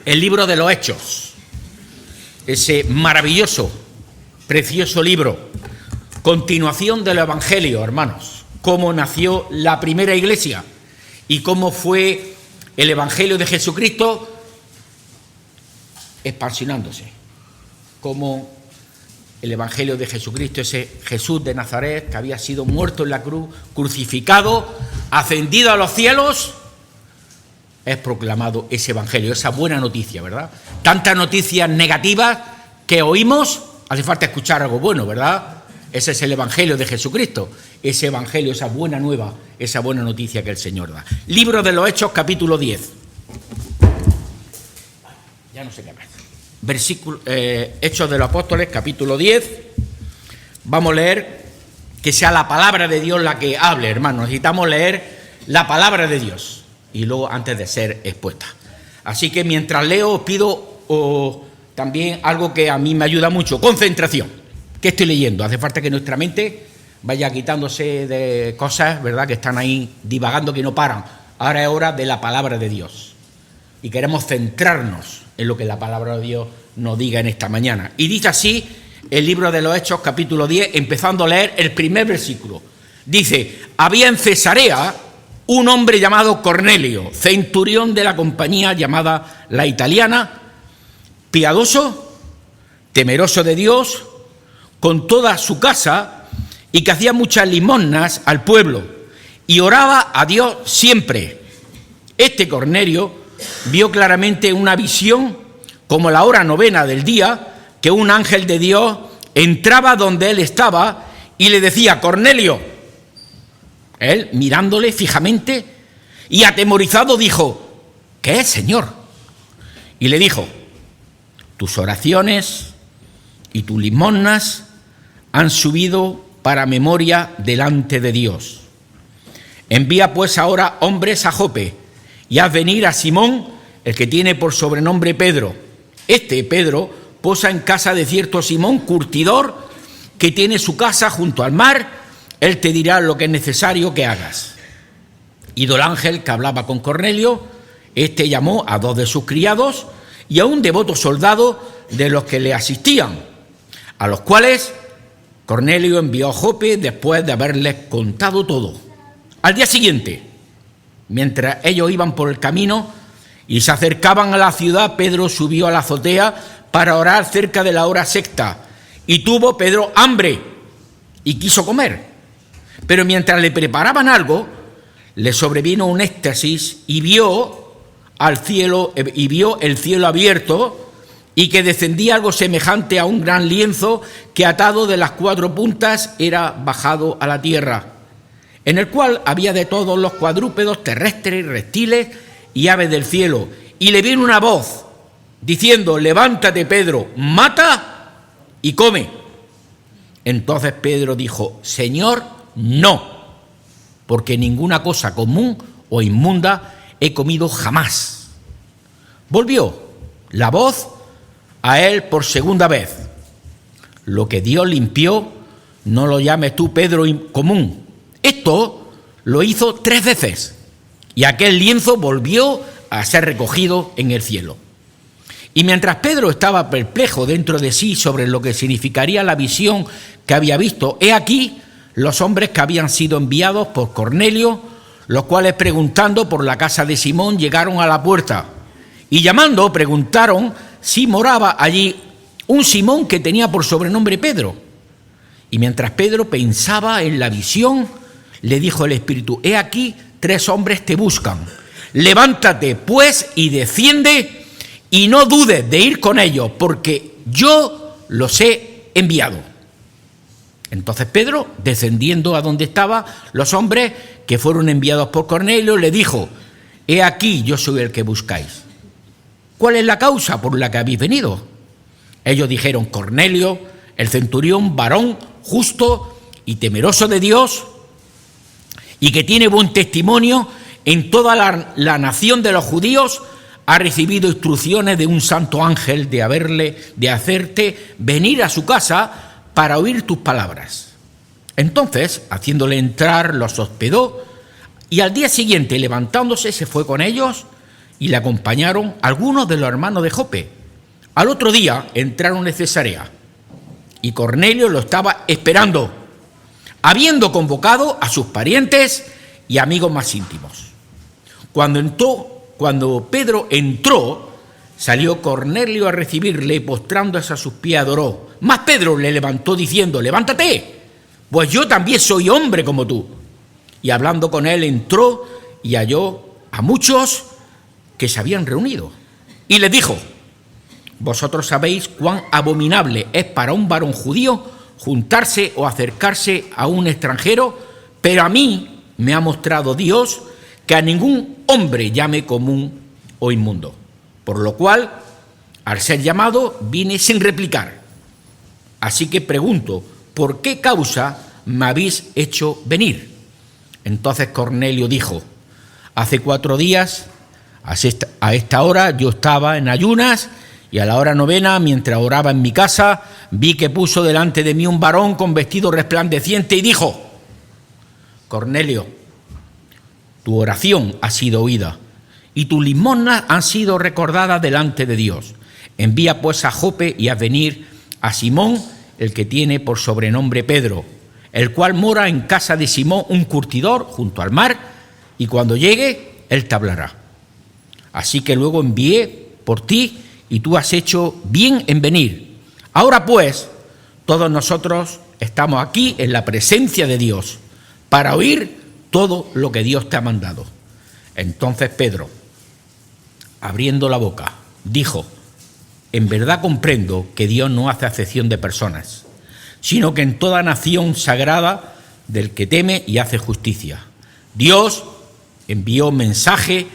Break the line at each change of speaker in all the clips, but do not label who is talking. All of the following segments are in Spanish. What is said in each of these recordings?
el libro de los Hechos, ese maravilloso, precioso libro, continuación del Evangelio, hermanos, cómo nació la primera iglesia y cómo fue el Evangelio de Jesucristo expansionándose, cómo el Evangelio de Jesucristo, ese Jesús de Nazaret que había sido muerto en la cruz, crucificado, ascendido a los cielos, es proclamado ese Evangelio, esa buena noticia, ¿verdad? Tantas noticias negativas que oímos, hace falta escuchar algo bueno, ¿verdad? Ese es el Evangelio de Jesucristo, ese Evangelio, esa buena nueva, esa buena noticia que el Señor da. Libro de los Hechos, capítulo 10. Ya no sé qué más. Hechos de los Apóstoles, capítulo 10. Vamos a leer, que sea la palabra de Dios la que hable, hermanos. Necesitamos leer la palabra de Dios y luego antes de ser expuesta. Así que mientras leo os pido también algo que a mí me ayuda mucho, concentración. ¿Qué estoy leyendo? Hace falta que nuestra mente vaya quitándose de cosas, ¿verdad?, que están ahí divagando, que no paran. Ahora es hora de la palabra de Dios y queremos centrarnos en lo que la palabra de Dios nos diga en esta mañana. Y dice así el libro de los Hechos, capítulo 10, empezando a leer el primer versículo. Dice: había en Cesarea un hombre llamado Cornelio, centurión de la compañía llamada La Italiana, piadoso, temeroso de Dios, con toda su casa, y que hacía muchas limosnas al pueblo, y oraba a Dios siempre. Este Cornelio vio claramente una visión, como la hora novena del día, que un ángel de Dios entraba donde él estaba y le decía: Cornelio. Él, mirándole fijamente y atemorizado, dijo: ¿qué es, Señor? Y le dijo: tus oraciones y tus limosnas han subido para memoria delante de Dios. Envía pues ahora hombres a Jope y haz venir a Simón, el que tiene por sobrenombre Pedro. Este Pedro posa en casa de cierto Simón, curtidor, que tiene su casa junto al mar. Él te dirá lo que es necesario que hagas. Ido el ángel que hablaba con Cornelio, este llamó a 2 de sus criados y a un devoto soldado de los que le asistían, a los cuales Cornelio envió a Jope después de haberles contado todo. Al día siguiente, mientras ellos iban por el camino y se acercaban a la ciudad, Pedro subió a la azotea para orar cerca de la hora sexta, y tuvo Pedro hambre y quiso comer. Pero mientras le preparaban algo, le sobrevino un éxtasis y vio el cielo abierto y que descendía algo semejante a un gran lienzo que, atado de las 4 puntas, era bajado a la tierra, en el cual había de todos los cuadrúpedos terrestres, reptiles y aves del cielo. Y le vino una voz diciendo: levántate, Pedro, mata y come. Entonces Pedro dijo: Señor, no, porque ninguna cosa común o inmunda he comido jamás. Volvió la voz a él por segunda vez: lo que Dios limpió, no lo llames tú, Pedro, común. Esto lo hizo 3 veces y aquel lienzo volvió a ser recogido en el cielo. Y mientras Pedro estaba perplejo dentro de sí sobre lo que significaría la visión que había visto, he aquí los hombres que habían sido enviados por Cornelio, los cuales, preguntando por la casa de Simón, llegaron a la puerta y llamando preguntaron si moraba allí un Simón que tenía por sobrenombre Pedro. Y mientras Pedro pensaba en la visión, le dijo el Espíritu: he aquí 3 hombres te buscan. Levántate pues y desciende y no dudes de ir con ellos, porque yo los he enviado. Entonces Pedro, descendiendo a donde estaban los hombres que fueron enviados por Cornelio, le dijo: he aquí, yo soy el que buscáis. ¿Cuál es la causa por la que habéis venido? Ellos dijeron: Cornelio, el centurión, varón justo y temeroso de Dios, y que tiene buen testimonio en toda la nación de los judíos, ha recibido instrucciones de un santo ángel de hacerte venir a su casa para oír tus palabras. Entonces, haciéndole entrar, los hospedó, y al día siguiente, levantándose, se fue con ellos y le acompañaron algunos de los hermanos de Jope. Al otro día entraron en Cesarea y Cornelio lo estaba esperando, habiendo convocado a sus parientes y amigos más íntimos. Cuando Pedro entró, salió Cornelio a recibirle, postrándose a sus pies adoró. Mas Pedro le levantó diciendo: levántate, pues yo también soy hombre como tú. Y hablando con él entró y halló a muchos que se habían reunido. Y les dijo: vosotros sabéis cuán abominable es para un varón judío juntarse o acercarse a un extranjero, pero a mí me ha mostrado Dios que a ningún hombre llame común o inmundo. Por lo cual, al ser llamado, vine sin replicar. Así que pregunto: ¿por qué causa me habéis hecho venir? Entonces Cornelio dijo: hace 4 días, a esta hora, yo estaba en ayunas, y a la hora 9, mientras oraba en mi casa, vi que puso delante de mí un varón con vestido resplandeciente y dijo: Cornelio, tu oración ha sido oída y tus limosnas han sido recordadas delante de Dios. Envía pues a Jope y haz venir a Simón, el que tiene por sobrenombre Pedro, el cual mora en casa de Simón, un curtidor, junto al mar, y cuando llegue, él te hablará. Así que luego envié por ti, y tú has hecho bien en venir. Ahora pues, todos nosotros estamos aquí en la presencia de Dios, para oír todo lo que Dios te ha mandado. Entonces Pedro, abriendo la boca, dijo: en verdad comprendo que Dios no hace acepción de personas, sino que en toda nación sagrada del que teme y hace justicia. Dios envió mensaje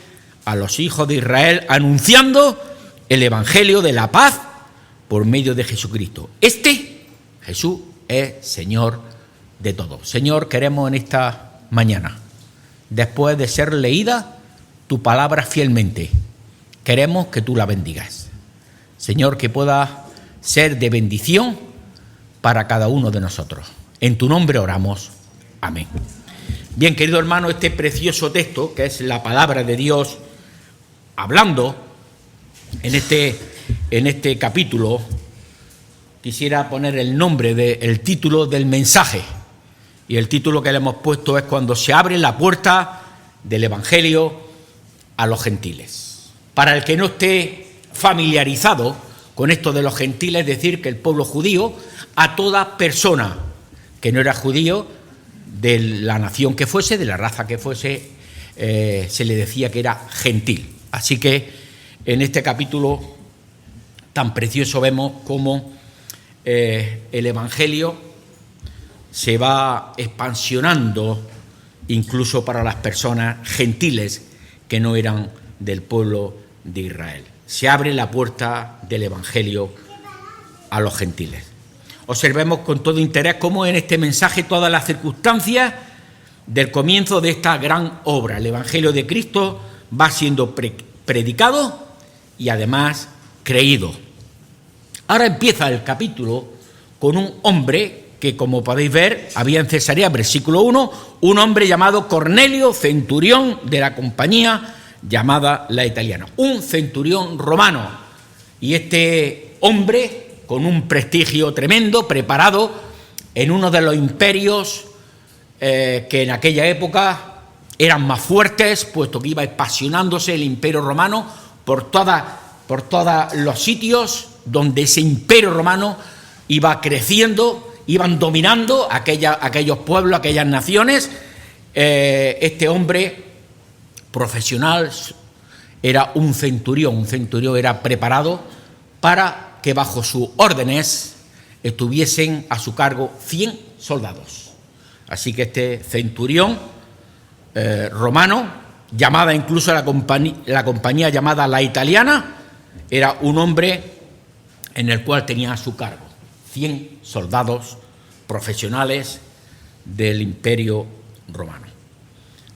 a los hijos de Israel anunciando el evangelio de la paz por medio de Jesucristo. Jesús, es Señor de todo. Señor, queremos en esta mañana, después de ser leída tu palabra fielmente, queremos que tú la bendigas. Señor, que pueda ser de bendición para cada uno de nosotros. En tu nombre oramos. Amén. Bien, querido hermano, este precioso texto, que es la palabra de Dios hablando en este capítulo, quisiera poner el nombre el título del mensaje. Y el título que le hemos puesto es: cuando se abre la puerta del Evangelio a los gentiles. Para el que no esté familiarizado con esto de los gentiles, es decir, que el pueblo judío, a toda persona que no era judío, de la nación que fuese, de la raza que fuese, se le decía que era gentil. Así que en este capítulo tan precioso vemos cómo el Evangelio se va expansionando incluso para las personas gentiles que no eran del pueblo de Israel. Se abre la puerta del Evangelio a los gentiles. Observemos con todo interés cómo en este mensaje todas las circunstancias del comienzo de esta gran obra, el Evangelio de Cristo, va siendo predicado y además creído. Ahora empieza el capítulo con un hombre que, como podéis ver, había en Cesarea, versículo 1, un hombre llamado Cornelio, centurión de la compañía llamada la Italiana, un centurión romano. Y este hombre, con un prestigio tremendo, preparado en uno de los imperios que en aquella época eran más fuertes, puesto que iba expansionándose el imperio romano por todos los sitios donde ese imperio romano iba creciendo, iban dominando aquellos pueblos, aquellas naciones. Este hombre profesional era un centurión era preparado para que bajo sus órdenes estuviesen a su cargo 100 soldados. Así que este centurión romano, llamada incluso la compañía llamada la Italiana, era un hombre en el cual tenía a su cargo 100 soldados profesionales del Imperio Romano.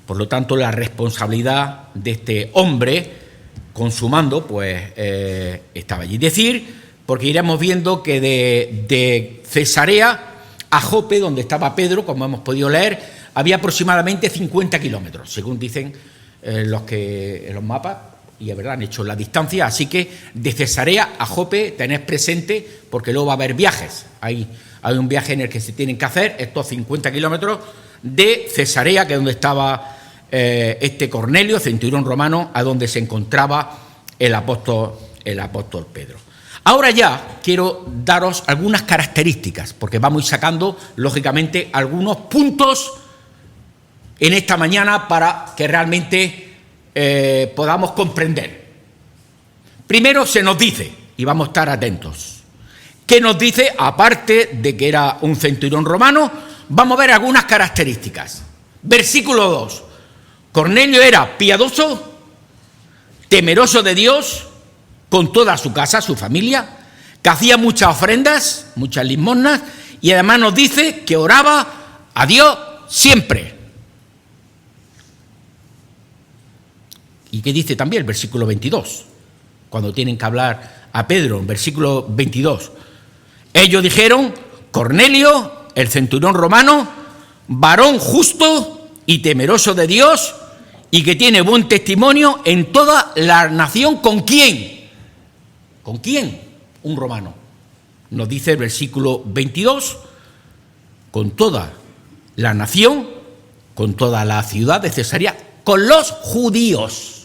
Por lo tanto, la responsabilidad de este hombre con su mando, pues estaba allí. Decir, porque iremos viendo que de Cesarea a Jope, donde estaba Pedro, como hemos podido leer, había aproximadamente 50 kilómetros, según dicen en los mapas, y es verdad, han hecho la distancia, así que de Cesarea a Jope tened presente, porque luego va a haber viajes. Hay un viaje en el que se tienen que hacer estos 50 kilómetros de Cesarea, que es donde estaba este Cornelio, centurión romano, a donde se encontraba el apóstol Pedro. Ahora ya quiero daros algunas características, porque vamos a ir sacando, lógicamente, algunos puntos en esta mañana para que realmente podamos comprender. Primero se nos dice, y vamos a estar atentos, ¿qué nos dice? Aparte de que era un centurión romano, vamos a ver algunas características. Versículo 2. Cornelio era piadoso, temeroso de Dios, con toda su casa, su familia, que hacía muchas ofrendas, muchas limosnas, y además nos dice que oraba a Dios siempre. ¿Y qué dice también el versículo 22? Cuando tienen que hablar a Pedro, en versículo 22. Ellos dijeron, Cornelio, el centurión romano, varón justo y temeroso de Dios, y que tiene buen testimonio en toda la nación. ¿Con quién? ¿Con quién? Un romano. Nos dice el versículo 22, con toda la nación, con toda la ciudad de Cesarea, con los judíos.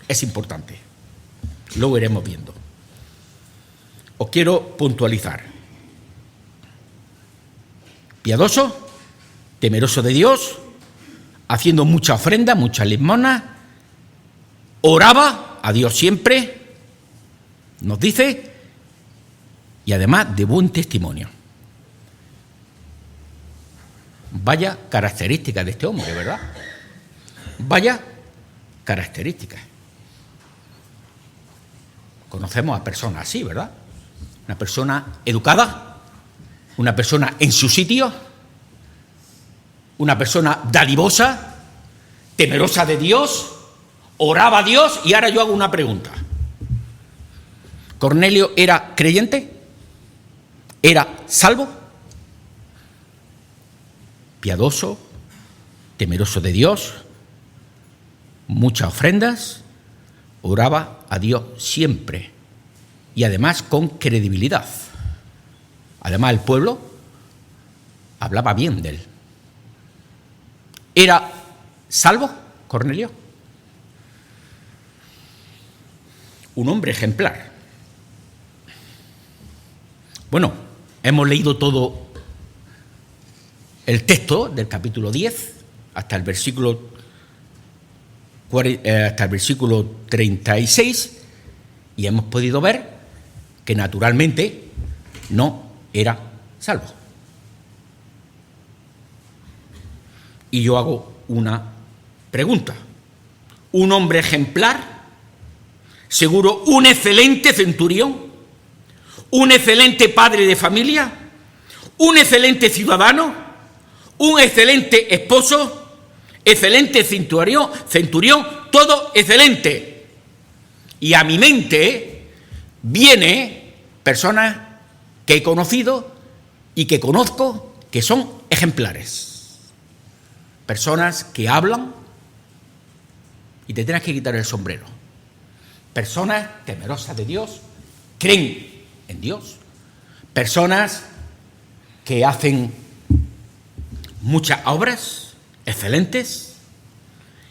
Es importante. Luego iremos viendo. Os quiero puntualizar. Piadoso, temeroso de Dios, haciendo mucha ofrenda, muchas limosnas, oraba a Dios siempre, nos dice, y además de buen testimonio. Vaya características de este hombre, ¿verdad? Vaya características. Conocemos a personas así, ¿verdad? Una persona educada, una persona en su sitio, una persona dadivosa, temerosa de Dios, oraba a Dios. Y ahora yo hago una pregunta. ¿Cornelio era creyente? ¿Era salvo? Piadoso, temeroso de Dios, muchas ofrendas, oraba a Dios siempre y además con credibilidad. Además el pueblo hablaba bien de él. ¿Era salvo, Cornelio? Un hombre ejemplar. Bueno, hemos leído todo el texto del capítulo 10 hasta el versículo 36 y hemos podido ver que naturalmente no era salvo. Y yo hago una pregunta. Un hombre ejemplar, seguro un excelente centurión, un excelente padre de familia, un excelente ciudadano, un excelente esposo, excelente centurión, todo excelente. Y a mi mente viene personas que he conocido y que conozco que son ejemplares. Personas que hablan y te tienes que quitar el sombrero. Personas temerosas de Dios, creen en Dios. Personas que hacen muchas obras excelentes.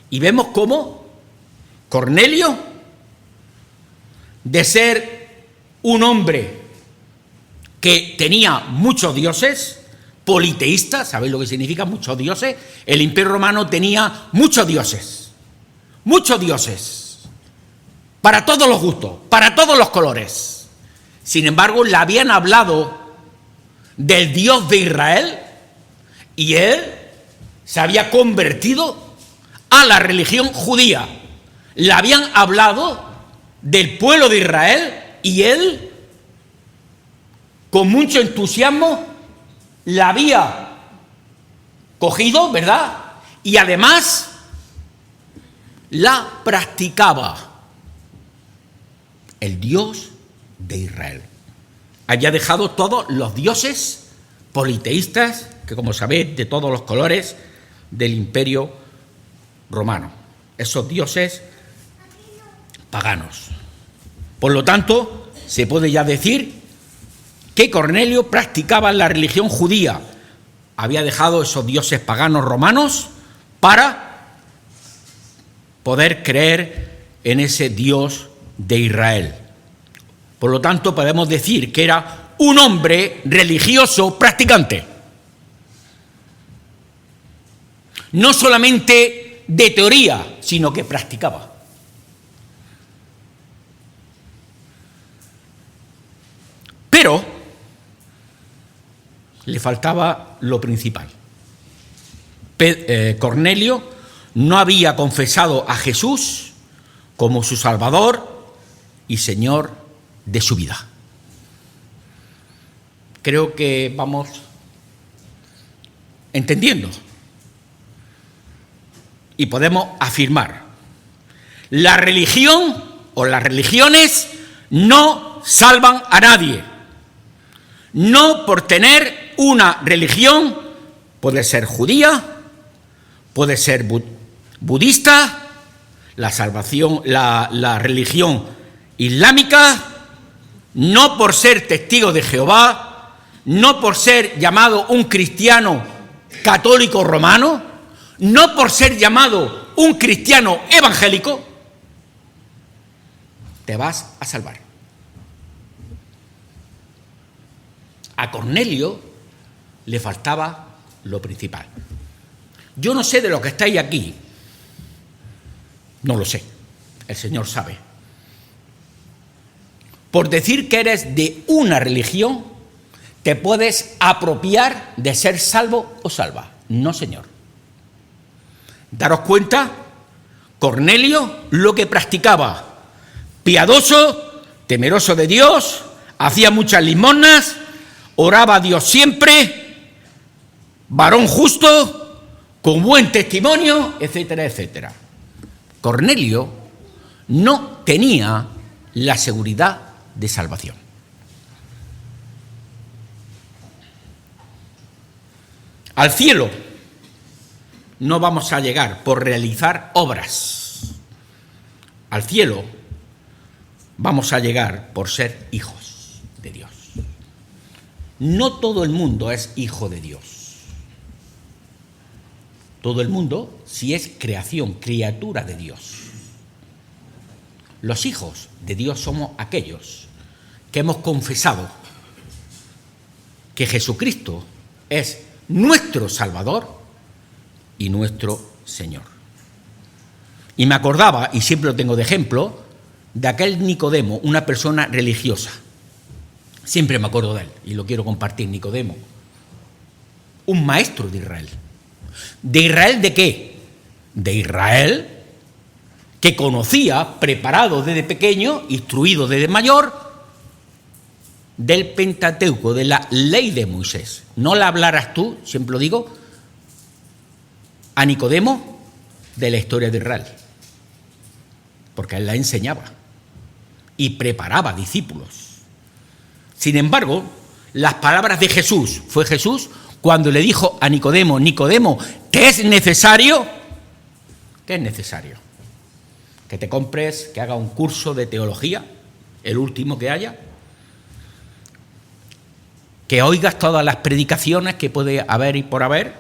Y vemos cómo Cornelio, de ser un hombre que tenía muchos dioses, politeístas, ¿sabéis lo que significa muchos dioses? El Imperio Romano tenía muchos dioses, para todos los gustos, para todos los colores. Sin embargo, le habían hablado del Dios de Israel y él se había convertido a la religión judía. Le habían hablado del pueblo de Israel y él, con mucho entusiasmo, la había cogido, ¿verdad? Y además la practicaba. El Dios de Israel. Había dejado todos los dioses politeístas, que como sabéis, de todos los colores del Imperio Romano. Esos dioses paganos. Por lo tanto, se puede ya decir que Cornelio practicaba la religión judía. Había dejado esos dioses paganos romanos para poder creer en ese Dios de Israel. Por lo tanto, podemos decir que era un hombre religioso practicante. No solamente de teoría, sino que practicaba. Pero le faltaba lo principal. Cornelio no había confesado a Jesús como su Salvador y Señor de su vida. Creo que vamos entendiendo. Y podemos afirmar, la religión o las religiones no salvan a nadie. No por tener una religión, puede ser judía, puede ser budista, la salvación, la religión islámica, no por ser testigo de Jehová, no por ser llamado un cristiano católico romano, no por ser llamado un cristiano evangélico, te vas a salvar. A Cornelio le faltaba lo principal. Yo no sé de lo que estáis aquí, no lo sé, el Señor sabe. Por decir que eres de una religión, te puedes apropiar de ser salvo o salva. No, señor. Daros cuenta, Cornelio lo que practicaba, piadoso, temeroso de Dios, hacía muchas limosnas, oraba a Dios siempre, varón justo, con buen testimonio, etcétera, etcétera. Cornelio no tenía la seguridad de salvación. Al cielo no vamos a llegar por realizar obras. Al cielo vamos a llegar por ser hijos de Dios. No todo el mundo es hijo de Dios. Todo el mundo sí es creación, criatura de Dios. Los hijos de Dios somos aquellos que hemos confesado que Jesucristo es nuestro Salvador y nuestro Señor. Y me acordaba, y siempre lo tengo de ejemplo, de aquel Nicodemo, una persona religiosa. Siempre me acuerdo de él, y lo quiero compartir. Nicodemo, un maestro de Israel. ¿De Israel de qué? De Israel, que conocía, preparado desde pequeño, instruido desde mayor, del Pentateuco, de la ley de Moisés. No la hablarás tú, siempre lo digo, a Nicodemo de la historia de Israel, porque él la enseñaba y preparaba discípulos. Sin embargo, las palabras de Jesús, fue Jesús cuando le dijo a Nicodemo, Nicodemo, ¿qué es necesario? ¿Qué es necesario? Que te compres, que haga un curso de teología, el último que haya, que oigas todas las predicaciones que puede haber y por haber,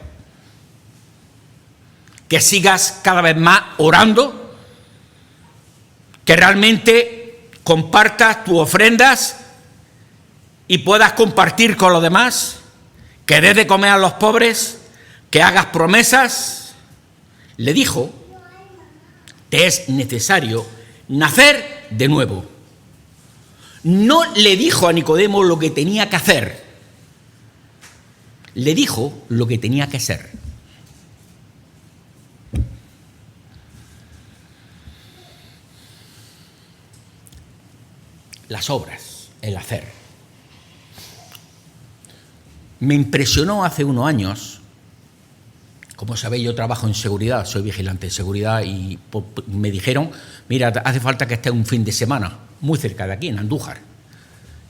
que sigas cada vez más orando, que realmente compartas tus ofrendas y puedas compartir con los demás, que des de comer a los pobres, que hagas promesas. Le dijo, te es necesario nacer de nuevo. No le dijo a Nicodemo lo que tenía que hacer, le dijo lo que tenía que ser. Las obras, el hacer. Me impresionó hace unos años, como sabéis, yo trabajo en seguridad, soy vigilante de seguridad, y me dijeron, mira, hace falta que estés un fin de semana, muy cerca de aquí, en Andújar.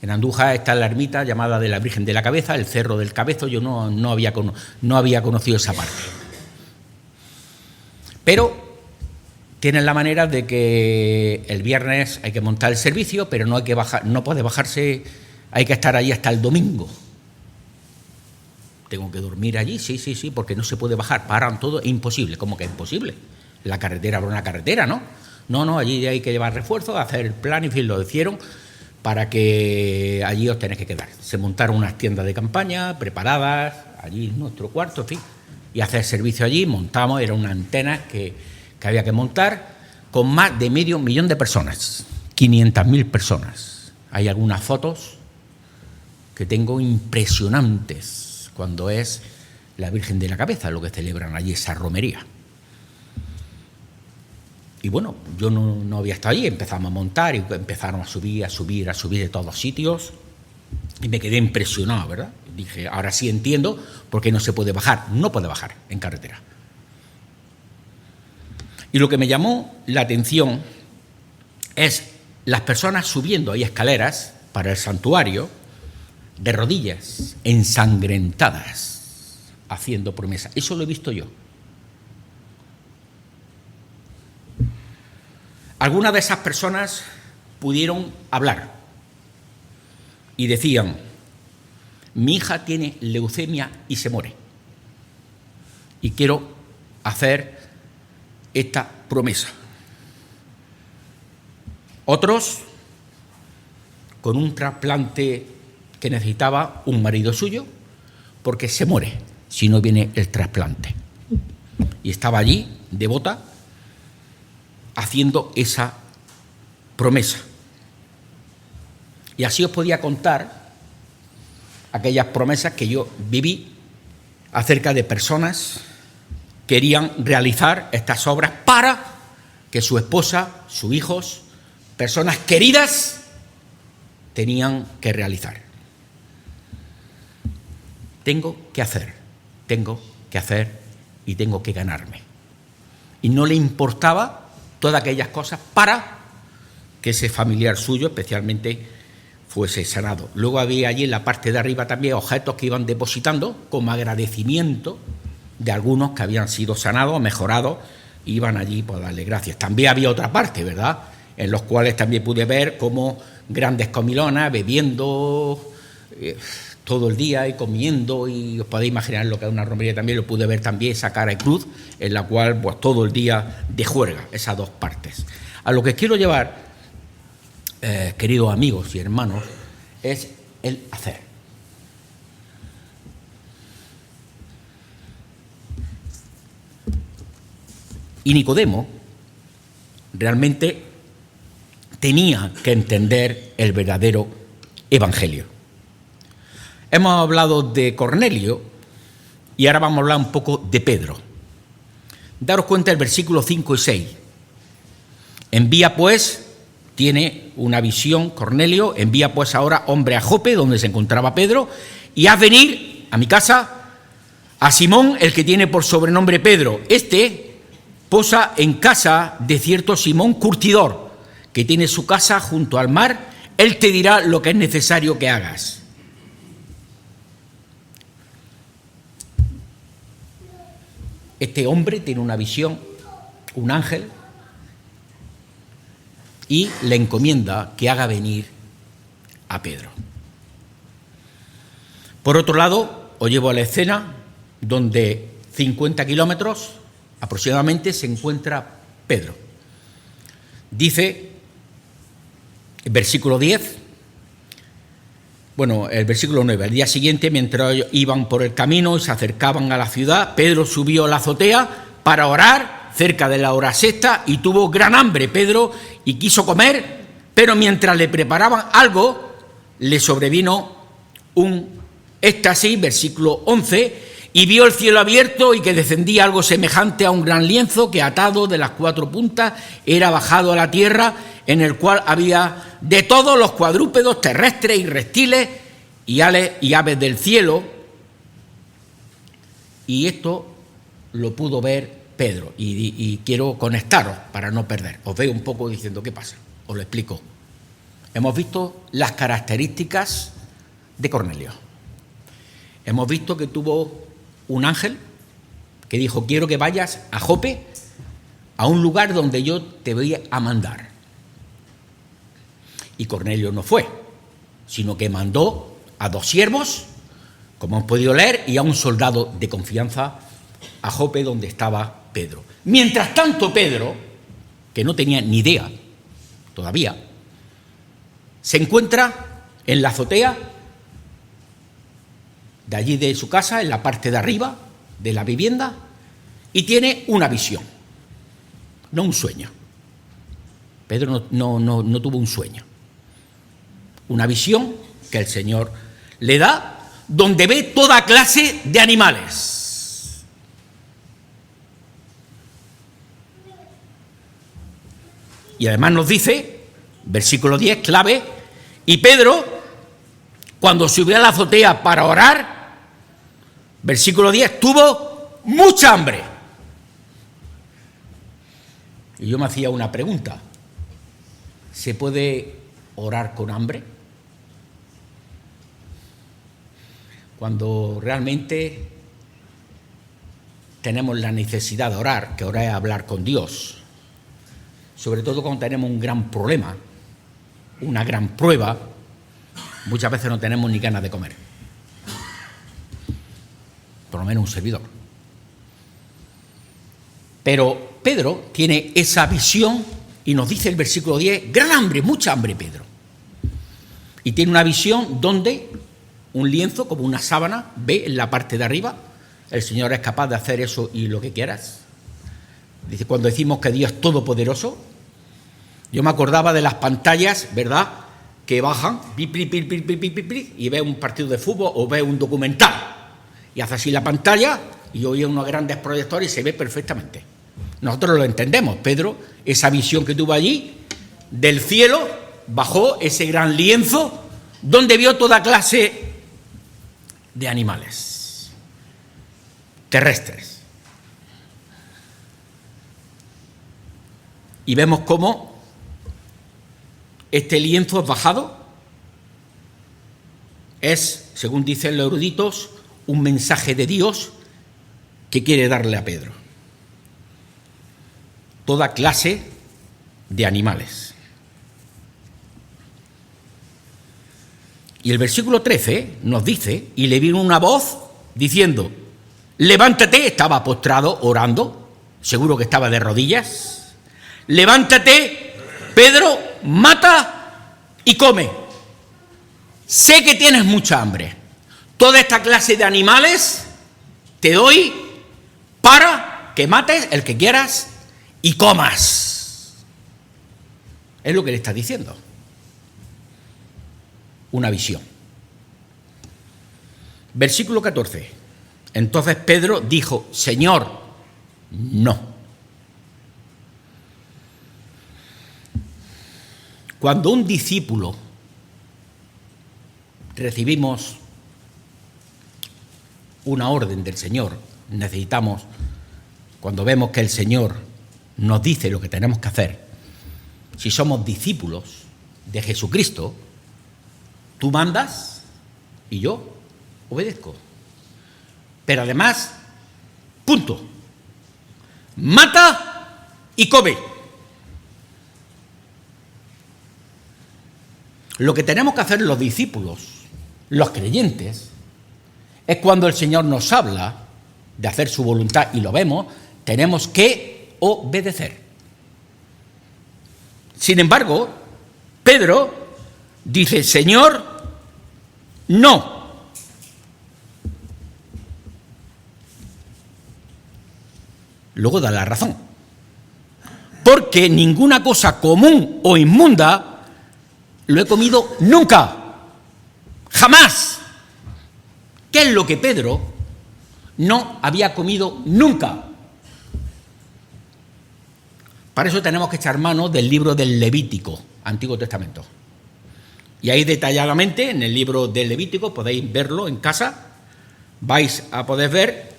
En Andújar está la ermita llamada de la Virgen de la Cabeza, el Cerro del Cabezo. Yo no había conocido esa parte. Pero tienen la manera de que el viernes hay que montar el servicio, pero no hay que bajar, no puede bajarse, hay que estar allí hasta el domingo. Tengo que dormir allí, sí, porque no se puede bajar, paran todo, es imposible. ¿Cómo que es imposible? La carretera habrá una carretera, ¿no? No, allí hay que llevar refuerzos, hacer el plan, en fin, lo hicieron para que allí os tenéis que quedar. Se montaron unas tiendas de campaña preparadas, allí en nuestro cuarto, en fin, y hacer servicio allí, montamos, era una antena que había que montar con más de 500.000 de personas, 500.000 personas. Hay algunas fotos que tengo impresionantes cuando es la Virgen de la Cabeza lo que celebran allí, esa romería. Y bueno, yo no había estado allí, empezamos a montar y empezaron a subir de todos sitios y me quedé impresionado, ¿verdad? Dije, ahora sí entiendo por qué no se puede bajar, no puede bajar en carretera. Y lo que me llamó la atención es las personas subiendo ahí escaleras para el santuario, de rodillas, ensangrentadas, haciendo promesas. Eso lo he visto yo. Algunas de esas personas pudieron hablar y decían, mi hija tiene leucemia y se muere. Y quiero hacer esta promesa. Otros, con un trasplante que necesitaba un marido suyo, porque se muere si no viene el trasplante. Y estaba allí, devota, haciendo esa promesa. Y así os podía contar aquellas promesas que yo viví acerca de personas que querían realizar estas obras para que su esposa, sus hijos, personas queridas, tenían que realizar. Tengo que hacer y tengo que ganarme. Y no le importaba todas aquellas cosas para que ese familiar suyo especialmente fuese sanado. Luego había allí en la parte de arriba también objetos que iban depositando como agradecimiento de algunos que habían sido sanados o mejorados, iban allí por darle gracias. También había otra parte, ¿verdad?, en los cuales también pude ver como grandes comilonas bebiendo todo el día y comiendo, y os podéis imaginar lo que es una romería. También lo pude ver también, esa cara de cruz en la cual pues todo el día de juerga, esas dos partes. A lo que quiero llevar, queridos amigos y hermanos, es el hacer. Y Nicodemo realmente tenía que entender el verdadero evangelio. Hemos hablado de Cornelio y ahora vamos a hablar un poco de Pedro. Daros cuenta del versículo 5 y 6. Envía pues, tiene una visión Cornelio, envía pues ahora hombre a Jope, donde se encontraba Pedro, y haz venir a mi casa a Simón, el que tiene por sobrenombre Pedro. Este posa en casa de cierto Simón curtidor, que tiene su casa junto al mar. Él te dirá lo que es necesario que hagas. Este hombre tiene una visión, un ángel, y le encomienda que haga venir a Pedro. Por otro lado, os llevo a la escena donde 50 kilómetros aproximadamente se encuentra Pedro. Dice el versículo 10, bueno, el versículo 9, al día siguiente, mientras iban por el camino y se acercaban a la ciudad, Pedro subió a la azotea para orar cerca de la hora sexta y tuvo gran hambre Pedro y quiso comer, pero mientras le preparaban algo, le sobrevino un éxtasis, versículo 11, y vio el cielo abierto y que descendía algo semejante a un gran lienzo que atado de las cuatro puntas era bajado a la tierra, en el cual había de todos los cuadrúpedos terrestres y reptiles y aves del cielo. Y esto lo pudo ver Pedro, y quiero conectaros para no perder. Os veo un poco diciendo, ¿qué pasa? Os lo explico. Hemos visto las características de Cornelio. Hemos visto que tuvo un ángel que dijo, quiero que vayas a Jope a un lugar donde yo te voy a mandar. Y Cornelio no fue, sino que mandó a 2 siervos, como hemos podido leer, y a un soldado de confianza a Jope, donde estaba Pedro. Mientras tanto, Pedro, que no tenía ni idea todavía, se encuentra en la azotea de allí de su casa, en la parte de arriba de la vivienda, y tiene una visión, no un sueño. Pedro no tuvo un sueño, una visión que el Señor le da, donde ve toda clase de animales. Y además nos dice, versículo 10, clave, y Pedro, cuando subió a la azotea para orar, versículo 10, tuvo mucha hambre. Y yo me hacía una pregunta, ¿se puede orar con hambre? Cuando realmente tenemos la necesidad de orar, que orar es hablar con Dios, sobre todo cuando tenemos un gran problema, una gran prueba, muchas veces no tenemos ni ganas de comer. Por lo menos un servidor. Pero Pedro tiene esa visión y nos dice el versículo 10, gran hambre, mucha hambre, Pedro. Y tiene una visión donde un lienzo, como una sábana, ve en la parte de arriba. El Señor es capaz de hacer eso y lo que quieras. Dice, cuando decimos que Dios es todopoderoso, yo me acordaba de las pantallas, ¿verdad?, que bajan y ve un partido de fútbol o ve un documental. Y hace así la pantalla y oye unos grandes proyectores y se ve perfectamente. Nosotros lo entendemos. Pedro, esa visión que tuvo allí, del cielo, bajó ese gran lienzo donde vio toda clase de animales terrestres. Y vemos cómo este lienzo bajado es, según dicen los eruditos, un mensaje de Dios que quiere darle a Pedro. Toda clase de animales. Y el versículo 13 nos dice, y le vino una voz diciendo, levántate, estaba postrado orando, seguro que estaba de rodillas, levántate, Pedro, mata y come. Sé que tienes mucha hambre. Toda esta clase de animales te doy para que mates el que quieras y comas. Es lo que le está diciendo. Una visión. Versículo 14. Entonces Pedro dijo, Señor, no. Cuando un discípulo recibimos una orden del Señor, necesitamos, cuando vemos que el Señor nos dice lo que tenemos que hacer, si somos discípulos de Jesucristo, tú mandas y yo obedezco. Pero además, punto, mata y come. Lo que tenemos que hacer los discípulos, los creyentes, es cuando el Señor nos habla de hacer su voluntad y lo vemos, tenemos que obedecer. Sin embargo, Pedro dice, Señor, no. Luego da la razón. Porque ninguna cosa común o inmunda lo he comido nunca, jamás. ¿Qué es lo que Pedro no había comido nunca? Para eso tenemos que echar mano del libro del Levítico, Antiguo Testamento. Y ahí detalladamente, en el libro del Levítico, podéis verlo en casa, vais a poder ver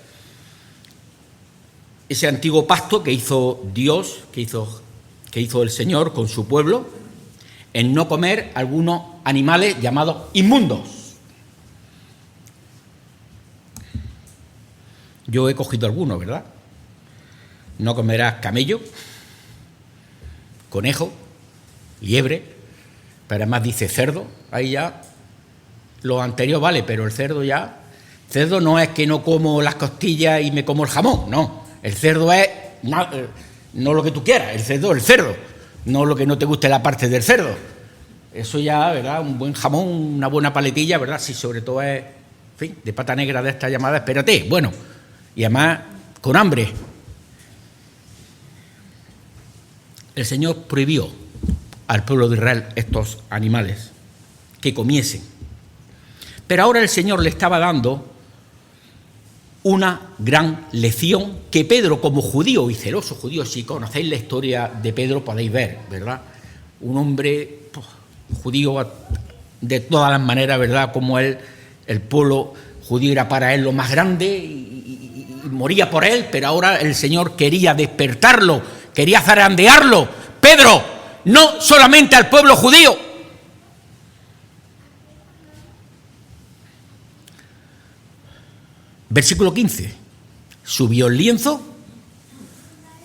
ese antiguo pacto que hizo Dios, que hizo el Señor con su pueblo, en no comer algunos animales llamados inmundos. Yo he cogido algunos, ¿verdad? no comerás camello, conejo, liebre, pero además dice cerdo. Ahí ya lo anterior vale, pero el cerdo ya... Cerdo no es que no como las costillas y me como el jamón, no. El cerdo es no lo que tú quieras, el cerdo es el cerdo, no lo que no te guste la parte del cerdo. Eso ya, ¿verdad? Un buen jamón, una buena paletilla, ¿verdad? Si sobre todo es, en fin, de pata negra de esta llamada, espérate, bueno. Y además, con hambre. El Señor prohibió al pueblo de Israel estos animales que comiesen. Pero ahora el Señor le estaba dando una gran lección que Pedro, como judío y celoso judío, si conocéis la historia de Pedro podéis ver, ¿verdad? Un hombre judío de todas las maneras, ¿verdad? Como él, el pueblo judío era para él lo más grande y moría por él, pero ahora el Señor quería despertarlo, quería zarandearlo. Pedro, no solamente al pueblo judío. Versículo 15. Subió el lienzo,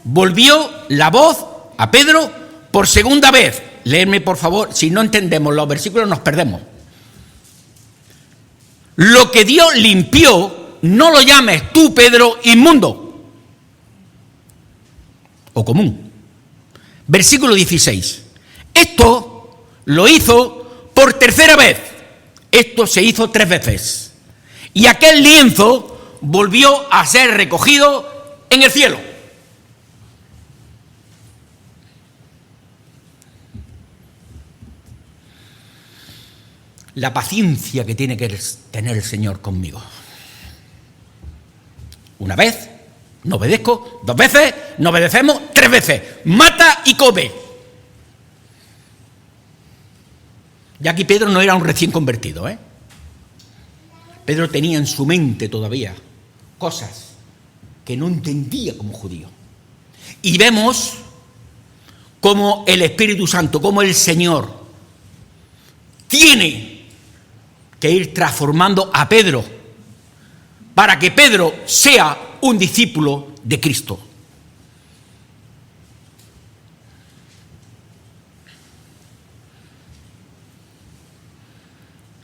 volvió la voz a Pedro por segunda vez. Léeme, por favor, si no entendemos los versículos nos perdemos. Lo que Dios limpió, no lo llames tú, Pedro, inmundo o común. Versículo 16. Esto lo hizo por tercera vez. Esto se hizo 3 veces. Y aquel lienzo volvió a ser recogido en el cielo. La paciencia que tiene que tener el Señor conmigo. Una vez, no obedezco, 2 veces, no obedecemos, 3 veces. Mata y come. Ya aquí Pedro no era un recién convertido, ¿eh? Pedro tenía en su mente todavía cosas que no entendía como judío. Y vemos cómo el Espíritu Santo, cómo el Señor tiene que ir transformando a Pedro para que Pedro sea un discípulo de Cristo.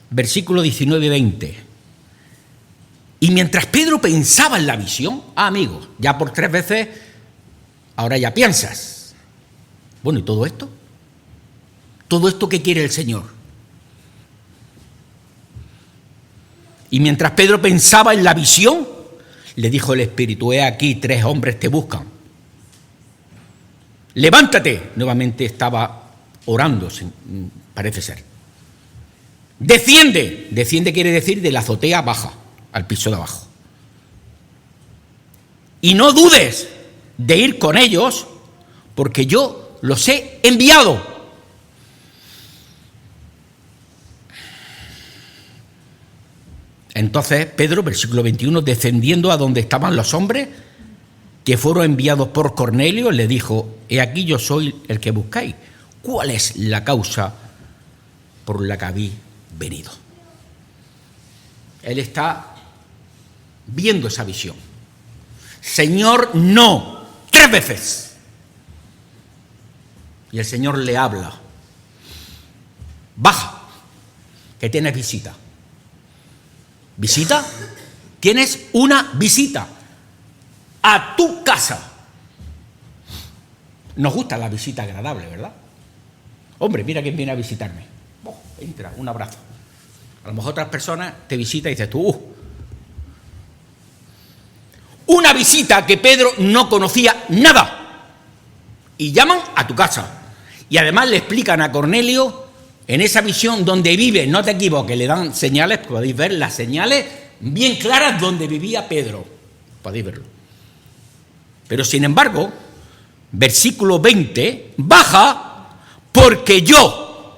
Versículo 19 y 20. Y mientras Pedro pensaba en la visión, amigo, ya por 3 veces, ahora ya piensas. Bueno, ¿y todo esto? ¿Todo esto qué quiere el Señor? Y mientras Pedro pensaba en la visión, le dijo el Espíritu, he aquí 3 hombres te buscan. Levántate. Nuevamente estaba orando, parece ser. Desciende. Desciende quiere decir de la azotea baja al piso de abajo. Y no dudes de ir con ellos, porque yo los he enviado. Entonces Pedro, versículo 21, descendiendo a donde estaban los hombres que fueron enviados por Cornelio, le dijo, he aquí yo soy el que buscáis. ¿Cuál es la causa por la que habéis venido? Él está viendo esa visión. Señor, no, 3 veces. Y el Señor le habla. Baja, que tienes visita. ¿Visita? Tienes una visita a tu casa. Nos gusta la visita agradable, ¿verdad? Hombre, mira quién viene a visitarme. Entra, un abrazo. A lo mejor otras personas te visitan y dices tú, Una visita que Pedro no conocía nada. Y llaman a tu casa. Y además le explican a Cornelio, en esa visión donde vive, no te equivoques, le dan señales, podéis ver las señales bien claras donde vivía Pedro. Podéis verlo. Pero sin embargo, versículo 20, baja porque yo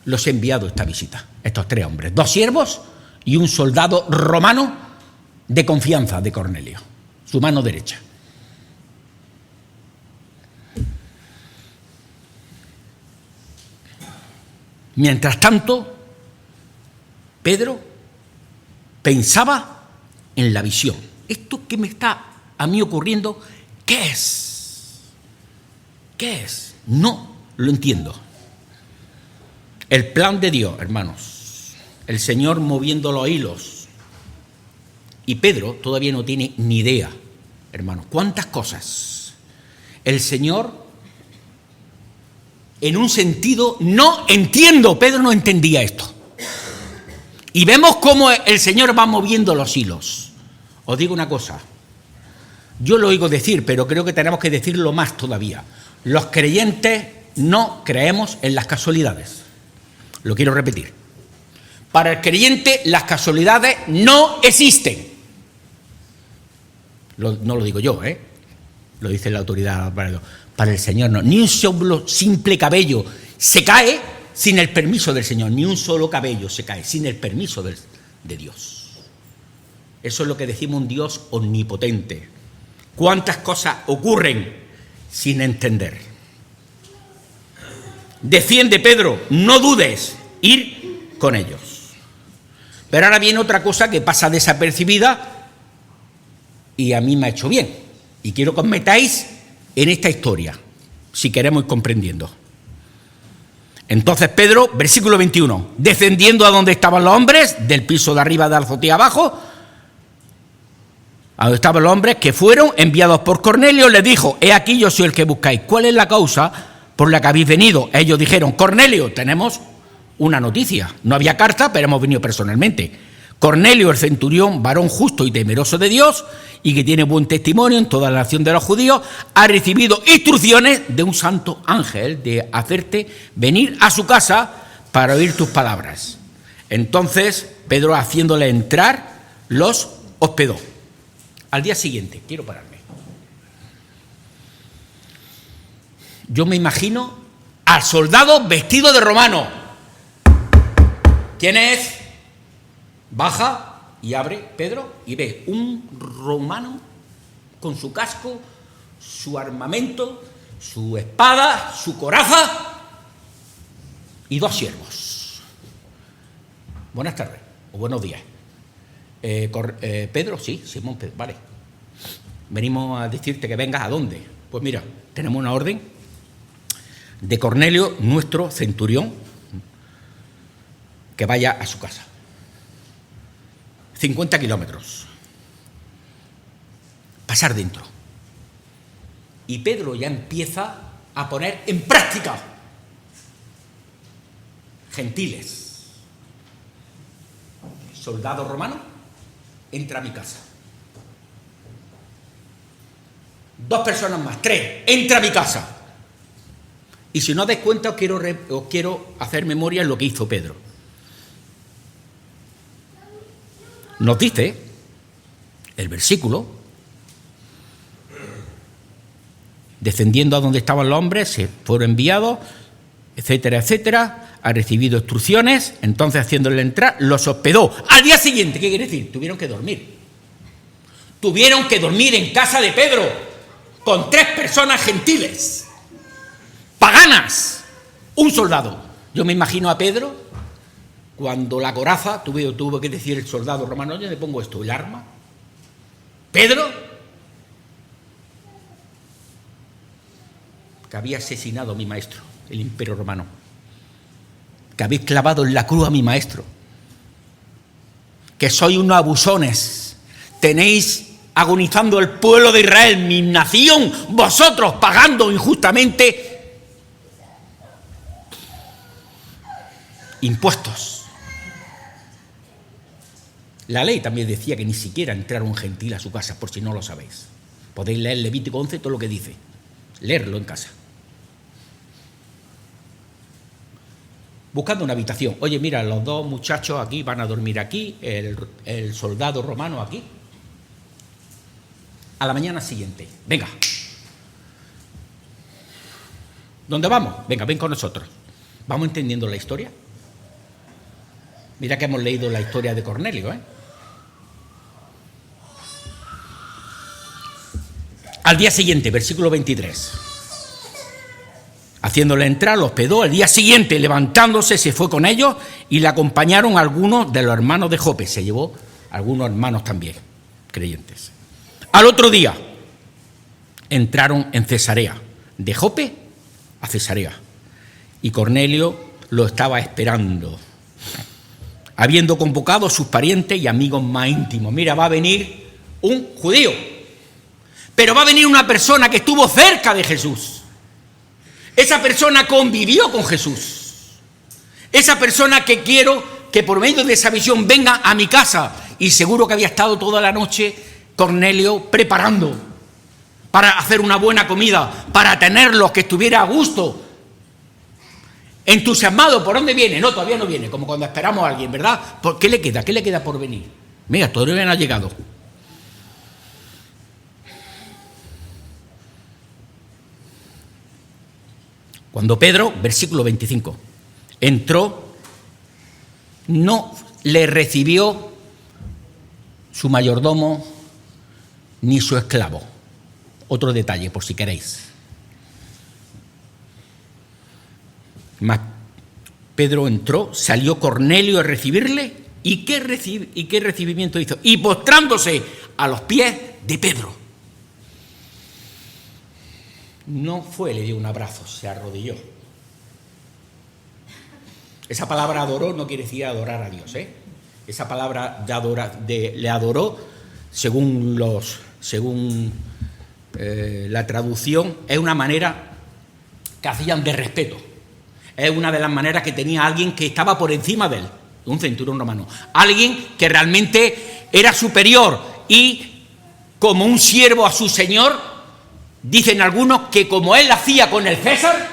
los he enviado esta visita. Estos 3 hombres, 2 siervos y un soldado romano de confianza de Cornelio, su mano derecha. Mientras tanto, Pedro pensaba en la visión. Esto que me está a mí ocurriendo, ¿Qué es? ¿Qué es? No lo entiendo. El plan de Dios, hermanos. El Señor moviendo los hilos. Y Pedro todavía no tiene ni idea, hermanos. ¿Cuántas cosas? El Señor, en un sentido, no entiendo. Pedro no entendía esto. Y vemos cómo el Señor va moviendo los hilos. Os digo una cosa. Yo lo oigo decir, pero creo que tenemos que decirlo más todavía. Los creyentes no creemos en las casualidades. Lo quiero repetir. Para el creyente las casualidades no existen. No lo digo yo, lo dice la autoridad. Para el Señor no. Ni un solo simple cabello se cae sin el permiso del Señor. Ni un solo cabello se cae sin el permiso de Dios. Eso es lo que decimos un Dios omnipotente. ¿Cuántas cosas ocurren sin entender? Defiende Pedro, no dudes, ir con ellos. Pero ahora viene otra cosa que pasa desapercibida y a mí me ha hecho bien. Y quiero que os metáis en esta historia, si queremos ir comprendiendo. Entonces Pedro, versículo 21, descendiendo a donde estaban los hombres, del piso de arriba de la azotea abajo, a donde estaban los hombres que fueron enviados por Cornelio, les dijo: he aquí, yo soy el que buscáis. ¿Cuál es la causa por la que habéis venido? Ellos dijeron: Cornelio, tenemos una noticia. No había carta, pero hemos venido personalmente. Cornelio, el centurión, varón justo y temeroso de Dios, y que tiene buen testimonio en toda la nación de los judíos, ha recibido instrucciones de un santo ángel de hacerte venir a su casa para oír tus palabras. Entonces Pedro, haciéndole entrar, los hospedó. Al día siguiente, quiero pararme. Yo me imagino al soldado vestido de romano. ¿Quién es? Baja y abre Pedro y ve un romano con su casco, su armamento, su espada, su coraza y dos siervos. Buenas tardes o buenos días. Pedro, sí, Simón Pedro, vale. Venimos a decirte que vengas. ¿A dónde? Pues mira, tenemos una orden de Cornelio, nuestro centurión, que vaya a su casa. 50 kilómetros. Pasar dentro. Y Pedro ya empieza a poner en práctica. Gentiles. Soldado romano, entra a mi casa. 2 personas más, 3, entra a mi casa. Y si no os dais cuenta, os quiero hacer memoria en lo que hizo Pedro. Nos dice el versículo: descendiendo a donde estaban los hombres, se fueron enviados, etcétera, etcétera, ha recibido instrucciones, entonces haciéndole entrar, los hospedó. Al día siguiente, ¿qué quiere decir? Tuvieron que dormir. Tuvieron que dormir en casa de Pedro, con 3 personas gentiles, paganas, un soldado. Yo me imagino a Pedro, cuando la coraza, tuvo que decir el soldado romano: yo le pongo esto, el arma. Pedro, que había asesinado a mi maestro, el Imperio Romano, que habéis clavado en la cruz a mi maestro, que sois unos abusones, tenéis agonizando el pueblo de Israel, mi nación, vosotros pagando injustamente impuestos. La ley también decía que ni siquiera entrara un gentil a su casa, por si no lo sabéis. Podéis leer Levítico 11, todo lo que dice. Leerlo en casa. Buscando una habitación. Oye, mira, los 2 muchachos aquí van a dormir aquí, el soldado romano aquí. A la mañana siguiente. Venga. ¿Dónde vamos? Venga, ven con nosotros. ¿Vamos entendiendo la historia? Mira que hemos leído la historia de Cornelio, Al día siguiente, versículo 23. Haciéndole entrar, los hospedó. Al día siguiente, levantándose, se fue con ellos y le acompañaron algunos de los hermanos de Jope. Se llevó algunos hermanos también, creyentes. Al otro día, entraron en Cesarea, de Jope a Cesarea, y Cornelio lo estaba esperando, habiendo convocado a sus parientes y amigos más íntimos. Mira, va a venir un judío, pero va a venir una persona que estuvo cerca de Jesús. Esa persona convivió con Jesús. Esa persona que quiero que por medio de esa visión venga a mi casa. Y seguro que había estado toda la noche Cornelio preparando para hacer una buena comida, para tenerlos, que estuviera a gusto. Entusiasmado. ¿Por dónde viene? No, todavía no viene, como cuando esperamos a alguien, ¿verdad? ¿Qué le queda? ¿Qué le queda por venir? Mira, todavía no ha llegado. Cuando Pedro, versículo 25, entró, no le recibió su mayordomo ni su esclavo. Otro detalle, por si queréis. Mas Pedro entró, salió Cornelio a recibirle, ¿y qué recibimiento hizo? Y postrándose a los pies de Pedro. No fue, le dio un abrazo, se arrodilló. Esa palabra adoró no quiere decir adorar a Dios, ¿eh? Esa palabra le adoró, según la traducción, es una manera que hacían de respeto. Es una de las maneras que tenía alguien que estaba por encima de él, un centurión romano. Alguien que realmente era superior y como un siervo a su señor, dicen algunos que como él hacía con el César,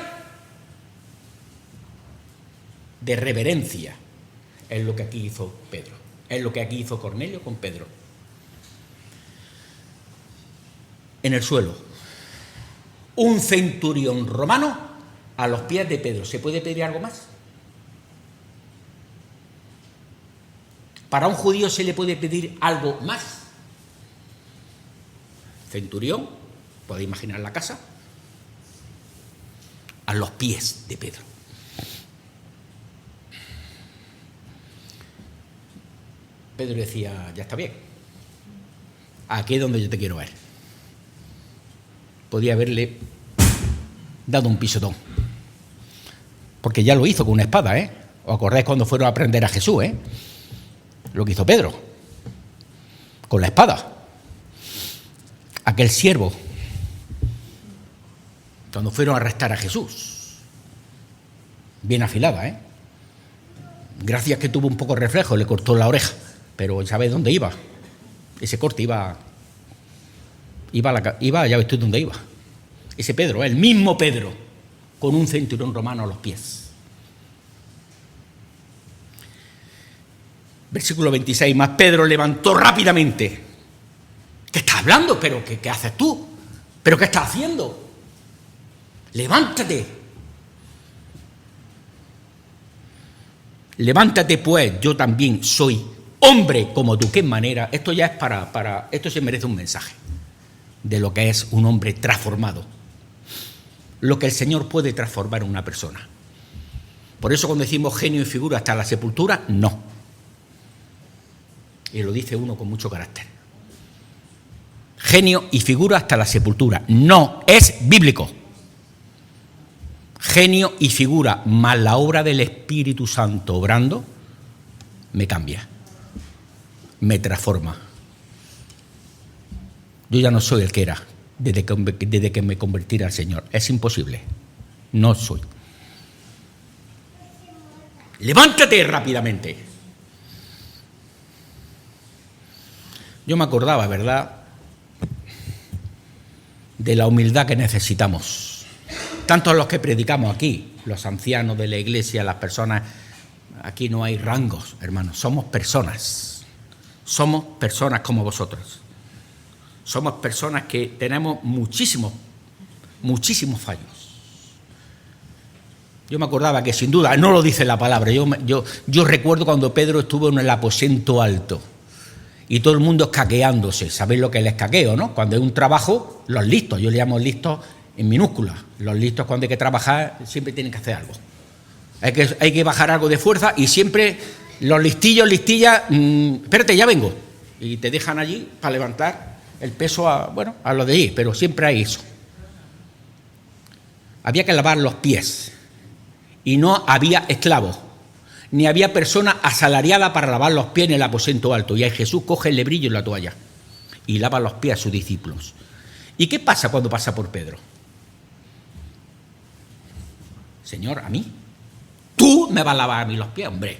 de reverencia, es lo que aquí hizo Pedro, es lo que aquí hizo Cornelio con Pedro. En el suelo, un centurión romano a los pies de Pedro. ¿Se puede pedir algo más? ¿Para un judío se le puede pedir algo más? Centurión, podéis imaginar la casa, a los pies de Pedro. Pedro decía, ya está bien, aquí es donde yo te quiero ver. Podía haberle dado un pisotón, porque ya lo hizo con una espada, ¿eh? ¿Os acordáis cuando fueron a prender a Jesús, lo que hizo Pedro con la espada? Aquel siervo, cuando fueron a arrestar a Jesús, bien afilada, gracias que tuvo un poco de reflejo, le cortó la oreja, pero ¿sabes dónde iba? Ese corte iba ya ves tú dónde iba. Ese Pedro, el mismo Pedro, con un centurión romano a los pies. Versículo 26, más Pedro levantó rápidamente. ¿Qué estás hablando? ¿Pero qué haces tú? ¿Pero qué estás haciendo? Levántate. Levántate pues, yo también soy hombre como tú. ¿Qué manera? Esto ya es esto se merece un mensaje de lo que es un hombre transformado. Lo que el Señor puede transformar en una persona. Por eso cuando decimos genio y figura hasta la sepultura, no. Y lo dice uno con mucho carácter. Genio y figura hasta la sepultura. No es bíblico. Genio y figura más la obra del Espíritu Santo obrando, me cambia, me transforma. Yo ya no soy el que era desde que me convertí al Señor. Es imposible. No soy. Levántate rápidamente. Yo me acordaba, ¿verdad?, de la humildad que necesitamos. Tanto los que predicamos aquí, los ancianos de la iglesia, las personas, aquí no hay rangos, hermanos, somos personas como vosotros. Somos personas que tenemos muchísimos fallos. Yo me acordaba que sin duda, no lo dice la palabra, yo recuerdo cuando Pedro estuvo en el aposento alto y todo el mundo escaqueándose. ¿Sabéis lo que es el escaqueo, no? Cuando hay un trabajo, los listos, yo le llamo listos en minúsculas. Los listos cuando hay que trabajar siempre tienen que hacer algo. Hay que bajar algo de fuerza y siempre los listillas, espérate, ya vengo. Y te dejan allí para levantar el peso a los de allí, pero siempre hay eso. había que lavar los pies y no había esclavos, ni había persona asalariada para lavar los pies en el aposento alto. Y ahí Jesús coge el lebrillo y la toalla y lava los pies a sus discípulos. ¿Y qué pasa cuando pasa por Pedro? Señor, ¿a mí? ¿Tú me vas a lavar a mí los pies? Hombre,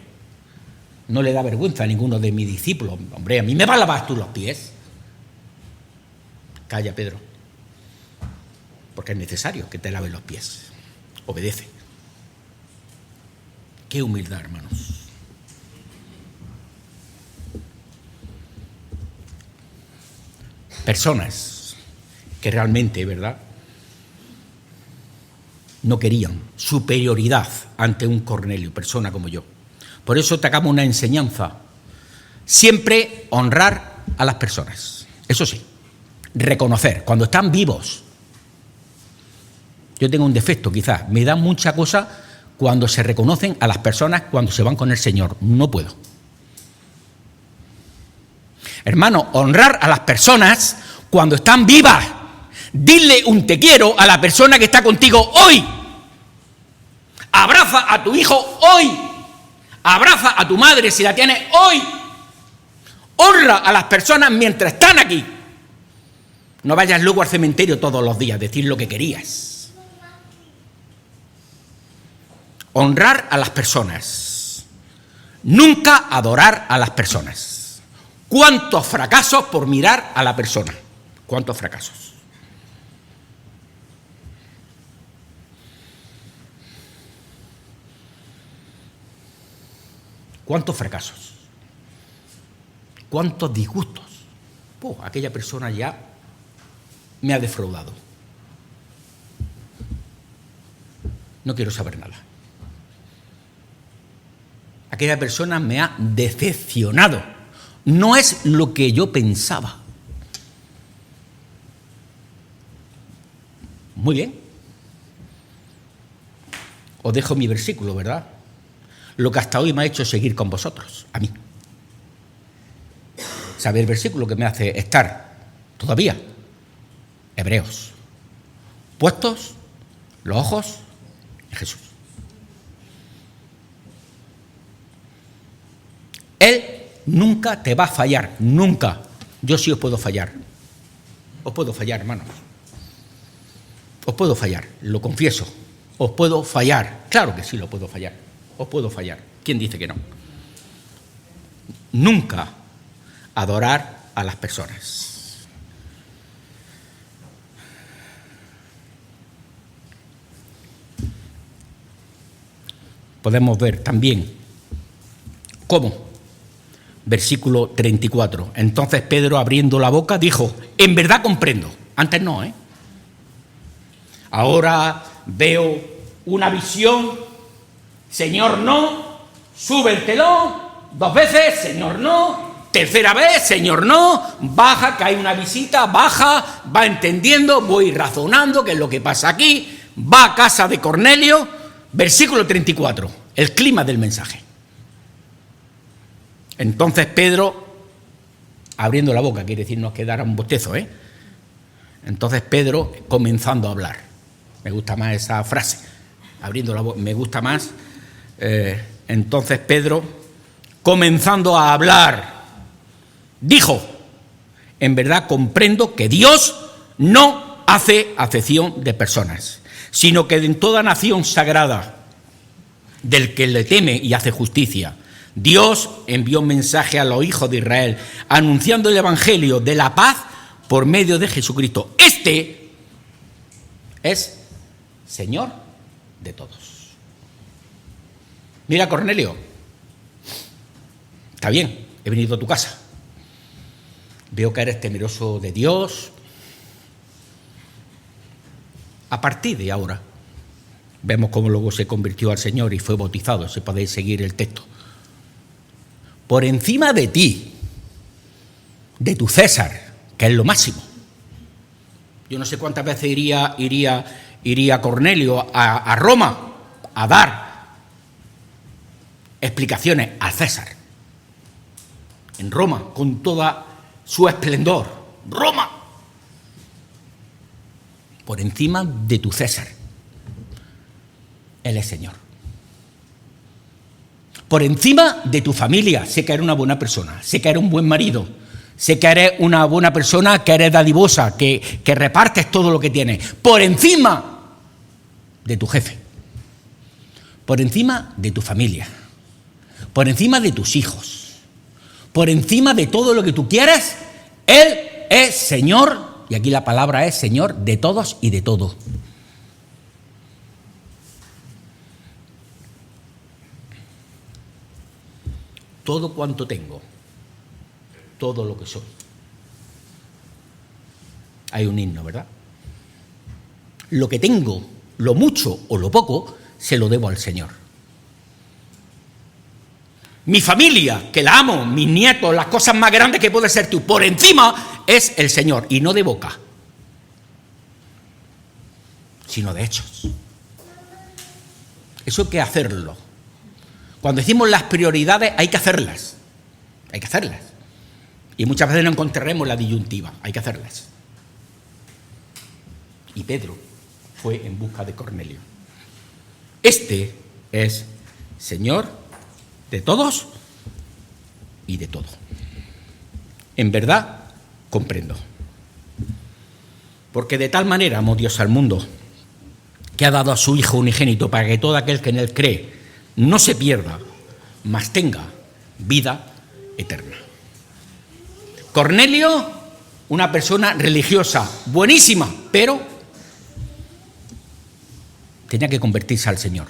no le da vergüenza a ninguno de mis discípulos. Hombre, ¿a mí me vas a lavar tú los pies? Calla, Pedro, porque es necesario que te laves los pies. Obedece. Qué humildad, hermanos. Personas que realmente, ¿verdad?, no querían superioridad ante un Cornelio, persona como yo. Por eso sacamos una enseñanza. Siempre honrar a las personas. Eso sí, reconocer cuando están vivos. Yo tengo un defecto quizás, me da mucha cosa cuando se reconocen a las personas cuando se van con el Señor. No puedo. Hermano, honrar a las personas cuando están vivas. Dile un te quiero a la persona que está contigo hoy. Abraza a tu hijo hoy. Abraza a tu madre si la tienes hoy. Honra a las personas mientras están aquí. No vayas luego al cementerio todos los días a decir lo que querías. Honrar a las personas. Nunca adorar a las personas. ¿Cuántos fracasos por mirar a la persona? ¿Cuántos fracasos? ¿Cuántos fracasos? ¿Cuántos disgustos? Aquella persona ya me ha defraudado. No quiero saber nada. Aquella persona me ha decepcionado. No es lo que yo pensaba. Muy bien. Os dejo mi versículo, ¿verdad? Lo que hasta hoy me ha hecho seguir con vosotros, a mí. ¿Sabe el versículo que me hace estar todavía? Hebreos. Puestos los ojos en Jesús. Él nunca te va a fallar, nunca. Yo sí os puedo fallar. Os puedo fallar, hermanos. Os puedo fallar, lo confieso. Os puedo fallar. Claro que sí lo puedo fallar. Os puedo fallar. ¿Quién dice que no? Nunca adorar a las personas. Podemos ver también cómo, versículo 34, entonces Pedro abriendo la boca dijo, en verdad comprendo. Antes no, Ahora veo una visión, Señor no, sube el telón, 2 veces, Señor no, tercera vez, Señor no, baja, que hay una visita, baja, va entendiendo, voy razonando qué es lo que pasa aquí, va a casa de Cornelio, versículo 34, el clima del mensaje. Entonces Pedro, abriendo la boca, quiere decir no quedara un bostezo, Entonces Pedro comenzando a hablar. Me gusta más esa frase, abriendo la boca, me gusta más. Entonces Pedro, comenzando a hablar, dijo, en verdad comprendo que Dios no hace acepción de personas, sino que en toda nación sagrada del que le teme y hace justicia, Dios envió un mensaje a los hijos de Israel, anunciando el evangelio de la paz por medio de Jesucristo. Este es Señor de todos. Mira, Cornelio, está bien, he venido a tu casa. Veo que eres temeroso de Dios. A partir de ahora, vemos cómo luego se convirtió al Señor y fue bautizado, si podéis seguir el texto. Por encima de ti, de tu César, que es lo máximo. Yo no sé cuántas veces iría Cornelio a Roma a dar explicaciones al César. En Roma, con toda su esplendor. Roma. Por encima de tu César. Él es Señor. Por encima de tu familia, sé que eres una buena persona, sé que eres un buen marido, sé que eres una buena persona, que eres dadivosa, que repartes todo lo que tienes. Por encima de tu jefe, por encima de tu familia, por encima de tus hijos, por encima de todo lo que tú quieres, Él es Señor, y aquí la palabra es Señor de todos y de todo. Todo cuanto tengo, todo lo que soy. Hay un himno, ¿verdad? Lo que tengo, lo mucho o lo poco, se lo debo al Señor. Mi familia, que la amo, mis nietos, las cosas más grandes que puedes ser tú, por encima es el Señor, y no de boca, sino de hechos. Eso hay que hacerlo. Cuando decimos las prioridades, hay que hacerlas. Hay que hacerlas. Y muchas veces no encontraremos la disyuntiva. Hay que hacerlas. Y Pedro fue en busca de Cornelio. Este es Señor de todos y de todo. En verdad, comprendo. Porque de tal manera amó Dios al mundo, que ha dado a su Hijo unigénito para que todo aquel que en Él cree no se pierda, mas tenga vida eterna. Cornelio, una persona religiosa, buenísima, pero tenía que convertirse al Señor.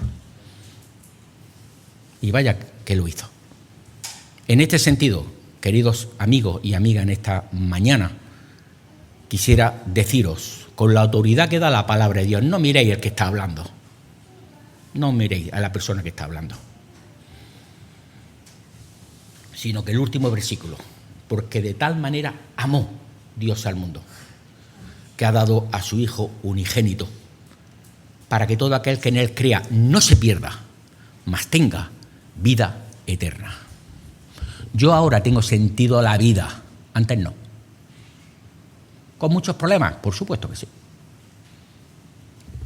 Y vaya que lo hizo. En este sentido, queridos amigos y amigas, en esta mañana, quisiera deciros, con la autoridad que da la palabra de Dios, no miréis al que está hablando. No miréis a la persona que está hablando, sino que el último versículo, porque de tal manera amó Dios al mundo, que ha dado a su Hijo unigénito, para que todo aquel que en Él crea no se pierda, mas tenga vida eterna. Yo ahora tengo sentido a la vida, antes no. ¿Con muchos problemas? Por supuesto que sí.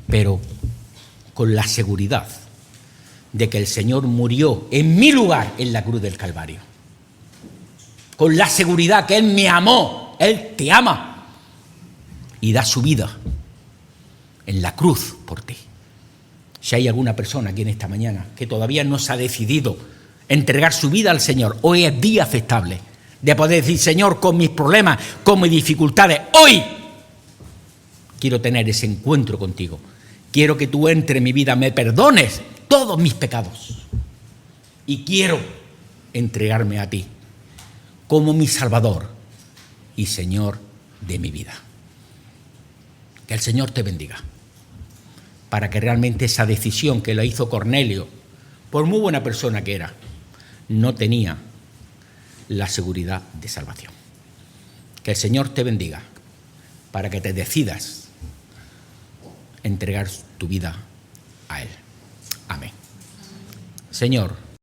Pero con la seguridad de que el Señor murió en mi lugar en la cruz del Calvario. Con la seguridad que Él me amó, Él te ama y da su vida en la cruz por ti. Si hay alguna persona aquí en esta mañana que todavía no se ha decidido entregar su vida al Señor, hoy es día aceptable de poder decir: Señor, con mis problemas, con mis dificultades, hoy quiero tener ese encuentro contigo. Quiero que tú entres en mi vida, me perdones todos mis pecados. Y quiero entregarme a ti como mi Salvador y Señor de mi vida. Que el Señor te bendiga, para que realmente esa decisión que la hizo Cornelio, por muy buena persona que era, no tenía la seguridad de salvación. Que el Señor te bendiga, para que te decidas entregar tu vida a Él. Amén. Señor,